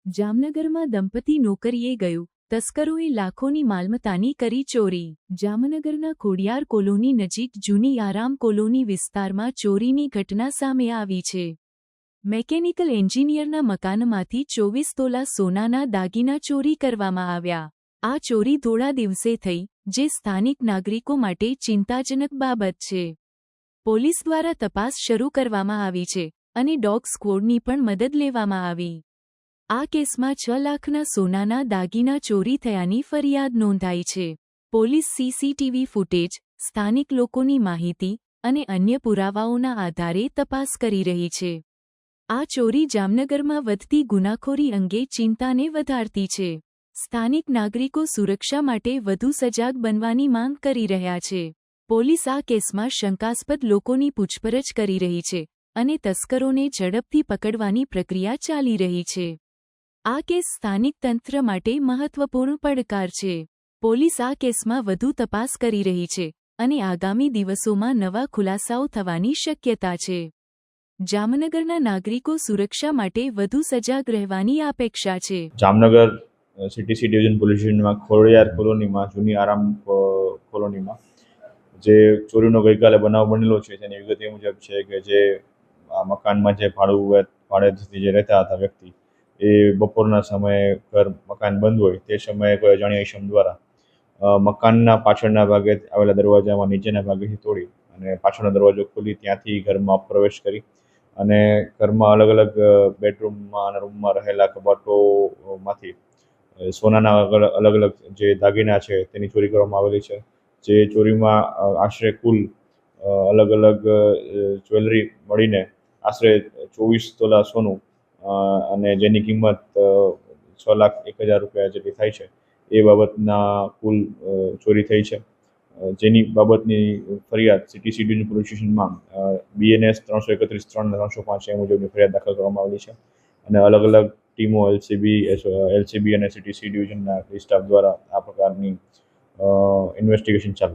જામનગરમાં દંપતી નોકરીએ ગયું, તસ્કરોએ લાખોની માલમત્તાની કરી ચોરી. જામનગરના ખોડિયાર કોલોની નજીક જૂની આરામ કોલોની વિસ્તારમાં ચોરીની ઘટના સામે આવી છે. મેકેનિકલ એન્જિનિયરના મકાનમાંથી 24 તોલા સોનાના દાગીના ચોરી કરવામાં આવ્યા. આ ચોરી થોડા દિવસે થઈ, જે સ્થાનિક નાગરિકો માટે ચિંતાજનક બાબત છે. પોલીસ દ્વારા તપાસ શરૂ કરવામાં આવી છે અને ડોગ સ્ક્વોડની પણ મદદ લેવામાં આવી. આ કેસમાં 6 લાખના સોનાના દાગીના ચોરી થયાની ફરિયાદ નોંધાઈ છે. પોલીસ સીસીટીવી ફૂટેજ, સ્થાનિક લોકોની માહિતી અને અન્ય પુરાવાઓના આધારે તપાસ કરી રહી છે. આ ચોરી જામનગરમાં વધતી ગુનાખોરી અંગે ચિંતાને વધારતી છે. સ્થાનિક નાગરિકો સુરક્ષા માટે વધુ સજાગ બનવાની માંગ કરી રહ્યા છે. પોલીસ આ કેસમાં શંકાસ્પદ લોકોની પૂછપરછ કરી રહી છે અને તસ્કરોને ઝડપથી પકડવાની પ્રક્રિયા ચાલી રહી છે. આ કેસ સ્થાનિક તંત્ર માટે મહત્વપૂર્ણ પડકાર છે. પોલીસ આ કેસમાં વધુ તપાસ કરી રહી છે અને આગામી દિવસોમાં નવા ખુલાસાઓ થવાની શક્યતા છે. જામનગરના નાગરિકો સુરક્ષા માટે વધુ સજાગ રહેવાની અપેક્ષા છે. Jamnagar city C division police સ્ટેશનમાં ખોડિયાર કોલોનીમાં જૂની આરામ કોલોનીમાં જે ચોરીનો ગઈકાલે બનાવ બનેલો છે તેની વિગત એ મુજબ છે કે જે આ મકાનમાં જે ભાડેથી જે રહેતા હતા વ્યક્તિ એ બપોરના સમયે મકાન બંધ હોય તે સમયે કોઈ અજાણ્યા ઈસમ દ્વારા મકાનના પાછળના ભાગે આવેલા દરવાજામાં નીચેના ભાગેથી તોડી અને પાછળનો દરવાજો ખોલી ત્યાંથી ઘરમાં પ્રવેશ કરી અને ઘરમાં અલગ અલગ બેડરૂમમાં અને રૂમમાં રહેલા કબાટોમાંથી સોનાના અલગ અલગ જે દાગીના છે તેની ચોરી કરવામાં આવેલી છે. જે ચોરીમાં આશરે કુલ અલગ અલગ જ્વેલરી મળીને આશરે 24 તોલા સોનું અને જેની કિંમત 6,01,000 રૂપિયા જેટલી થાય છે એ બાબતના કુલ ચોરી થઈ છે. જેની બાબતની ફરિયાદ સિટી સી ડિવિઝન પોલીસ સ્ટેશનમાં BNS 331-3 અને 305 એ મુજબની ફરિયાદ દાખલ કરવામાં આવેલી છે અને અલગ અલગ ટીમો LCB અને સિટી સી ડિવિઝનના સ્ટાફ દ્વારા આ પ્રકારની ઇન્વેસ્ટિગેશન ચાલુ છે.